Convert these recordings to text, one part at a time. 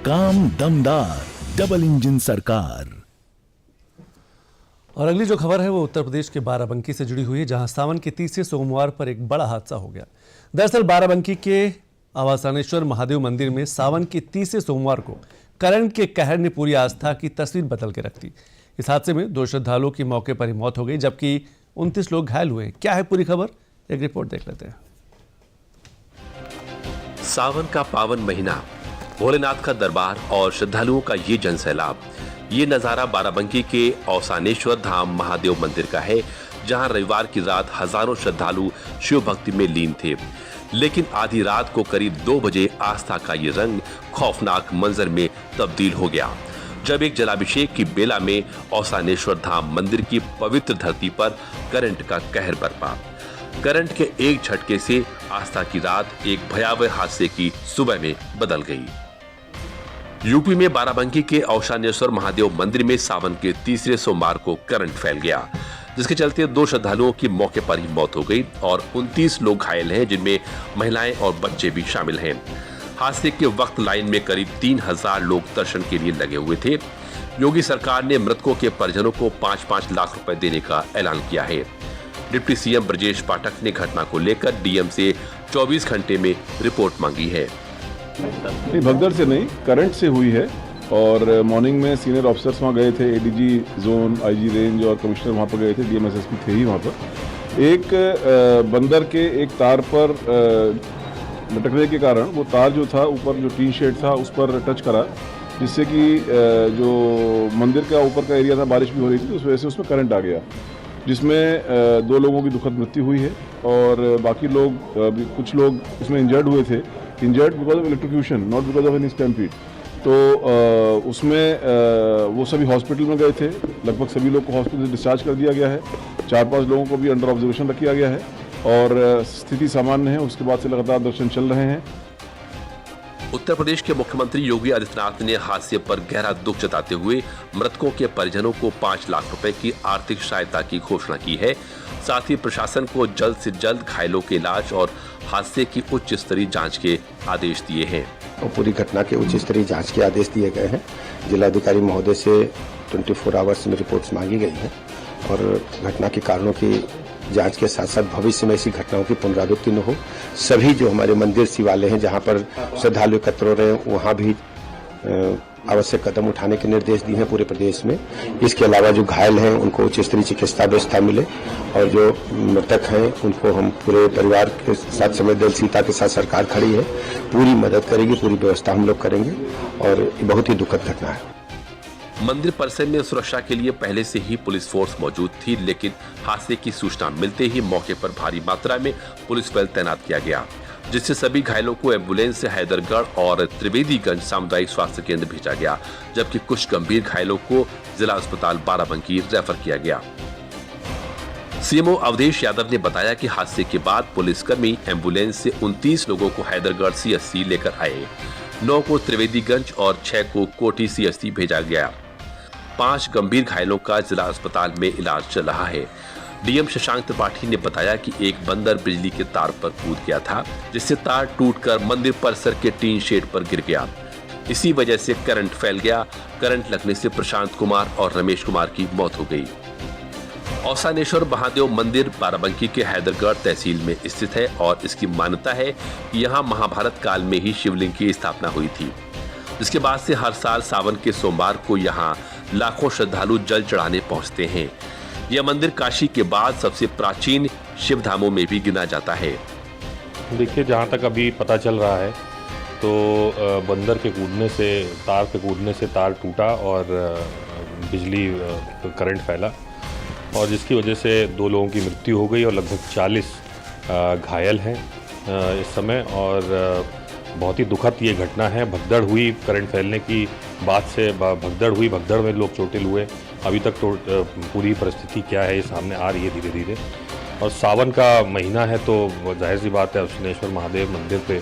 काम दमदार, double engine सरकार। और अगली जो खबर है वो उत्तर प्रदेश के बाराबंकी से जुड़ी हुई है, जहां सावन के तीसरे सोमवार पर एक बड़ा हादसा हो गया। दरअसल बाराबंकी के आवासानेश्वर महादेव मंदिर में सावन के तीसरे सोमवार को करंट के कहर ने पूरी आस्था की तस्वीर बदल के रख दी। इस हादसे में 2 श्रद्धालुओं की मौके पर ही मौत हो गई, जबकि 29 लोग घायल हुए। क्या है पूरी खबर, एक रिपोर्ट देख लेते हैं। सावन का पावन महीना, भोलेनाथ का दरबार और श्रद्धालुओं का ये जनसैलाब। ये नजारा बाराबंकी के औसानेश्वर धाम महादेव मंदिर का है, जहां रविवार की रात हजारों श्रद्धालु शिव भक्ति में लीन थे। लेकिन आधी रात को करीब 2 बजे आस्था का ये रंग खौफनाक मंजर में तब्दील हो गया, जब एक जलाभिषेक की बेला में औसानेश्वर धाम मंदिर की पवित्र धरती पर करंट का कहर बरपा। करंट के एक झटके से आस्था की रात एक भयावह हादसे की सुबह में बदल गई। यूपी में बाराबंकी के औसानेश्वर महादेव मंदिर में सावन के तीसरे सोमवार को करंट फैल गया, जिसके चलते 2 श्रद्धालुओं की मौके पर ही मौत हो गई और 29 लोग घायल हैं, जिनमें महिलाएं और बच्चे भी शामिल हैं। हादसे के वक्त लाइन में करीब 3000 लोग दर्शन के लिए लगे हुए थे। योगी सरकार ने मृतकों के परिजनों को 5-5 लाख रुपए देने का ऐलान किया है। डिप्टी सीएम ब्रजेश पाठक ने घटना को लेकर डीएम से 24 घंटे में रिपोर्ट मांगी है। नहीं, भगदड़ से नहीं, करंट से हुई है। और मॉर्निंग में सीनियर ऑफिसर्स वहाँ गए थे, एडीजी जोन, आईजी रेंज और कमिश्नर वहाँ पर गए थे, डीएमएसएसपी थे ही वहाँ पर। एक बंदर के एक तार पर लटकने के कारण वो तार जो था ऊपर जो टीन शेड था उस पर टच करा, जिससे कि जो मंदिर का ऊपर का एरिया था, बारिश भी हो रही थी, तो उस वजह से उसमें करंट आ गया, जिसमें 2 लोगों की दुखद मृत्यु हुई है और बाकी लोग कुछ लोग इसमें इंजर्ड हुए थे। Injured because of electrocution, not because of any stampede. तो उसमें वो सभी हॉस्पिटल में गए थे। लगभग सभी लोग को हॉस्पिटल से डिस्चार्ज कर दिया गया है। 4-5 लोगों को भी अंडर ऑब्जर्वेशन रखा गया है और स्थिति सामान्य है। उसके बाद से लगातार दर्शन चल रहे हैं। उत्तर प्रदेश के मुख्यमंत्री योगी आदित्यनाथ ने हादसे पर गहरा दुख जताते हुए मृतकों के परिजनों को 5 लाख रुपए की आर्थिक सहायता की घोषणा की है। साथ ही प्रशासन को जल्द से जल्द घायलों के इलाज और हादसे की उच्च स्तरीय जांच के आदेश दिए हैं। और पूरी घटना के उच्च स्तरीय जांच के आदेश दिए गए हैं। जिलाधिकारी महोदय से 24 आवर्स में रिपोर्ट्स मांगी गई हैं और घटना के कारणों की जांच के साथ साथ भविष्य में ऐसी घटनाओं की पुनरावृत्ति न हो। सभी जो हमारे मंदिर शिवालय हैं जहां पर श्रद्धालु एकत्र हो रहे हैं, वहां भी आवश्यक कदम उठाने के निर्देश दिए हैं पूरे प्रदेश में। इसके अलावा जो घायल हैं उनको उच्च स्तरीय चिकित्सा व्यवस्था मिले और जो मृतक हैं उनको हम पूरे परिवार के साथ संवेदनशीलता के साथ सरकार खड़ी है, पूरी मदद करेगी, पूरी व्यवस्था हम लोग करेंगे और बहुत ही दुखद घटना है। मंदिर परिसर में सुरक्षा के लिए पहले से ही पुलिस फोर्स मौजूद थी, लेकिन हादसे की सूचना मिलते ही मौके पर भारी मात्रा में पुलिस बल तैनात किया गया, जिससे सभी घायलों को एम्बुलेंस से हैदरगढ़ और त्रिवेदीगंज सामुदायिक स्वास्थ्य केंद्र भेजा गया, जबकि कुछ गंभीर घायलों को जिला अस्पताल बाराबंकी रेफर किया गया। सीएमओ अवधेश यादव ने बताया कि हादसे के बाद पुलिसकर्मी एम्बुलेंस से 29 लोगों को हैदरगढ़ सीएचसी लेकर आए, 9 को त्रिवेदीगंज और 6 को कोठी सीएचसी भेजा गया। 5 गंभीर घायलों का जिला अस्पताल में इलाज चल रहा है। डीएम शशांक त्रिपाठी ने बताया कि एक बंदर बिजली के तार पर कूद गया था, जिससे तार टूटकर मंदिर परिसर के टीन शेड पर गिर गया। इसी वजह से करंट फैल गया। करंट लगने से प्रशांत कुमार और रमेश कुमार की मौत हो गई। औसानेश्वर महादेव मंदिर बाराबंकी के हैदरगढ़ तहसील में स्थित है और इसकी मान्यता है कि यहाँ महाभारत काल में ही शिवलिंग की स्थापना हुई थी, जिसके बाद से हर साल सावन के सोमवार को यहाँ लाखों श्रद्धालु जल चढ़ाने पहुँचते हैं। यह मंदिर काशी के बाद सबसे प्राचीन शिव धामों में भी गिना जाता है। देखिए, जहाँ तक अभी पता चल रहा है तो बंदर के कूदने से, तार के कूदने से तार टूटा और बिजली करंट फैला और जिसकी वजह से 2 लोगों की मृत्यु हो गई और लगभग 40 घायल हैं इस समय। और बहुत ही दुखद ये घटना है। भगदड़ हुई, करंट फैलने की बात से भगदड़ हुई, भगदड़ में लोग चोटिल हुए। अभी तक तो पूरी परिस्थिति क्या है ये सामने आ रही है धीरे धीरे। और सावन का महीना है तो जाहिर सी बात है औसानेश्वर महादेव मंदिर पे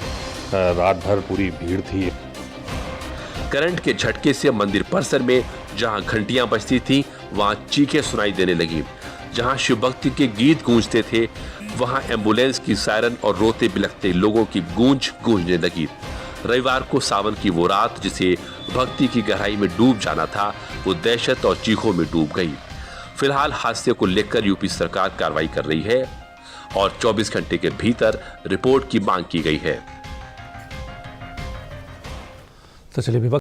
रात भर पूरी भीड़ थी। करंट के झटके से मंदिर परिसर में जहां घंटियां बजती थी, वहां चीखें सुनाई देने लगी। जहां शिव भक्ति के गीत गूंजते थे, वहां एम्बुलेंस की सायरन और रोते बिलखते लोगों की गूंज गूंजने लगी। रविवार को सावन की वो रात जिसे भक्ति की गहराई में डूब जाना था, वो दहशत और चीखों में डूब गई। फिलहाल हादसे को लेकर यूपी सरकार कार्रवाई कर रही है और 24 घंटे के भीतर रिपोर्ट की मांग की गई है। तो चलिए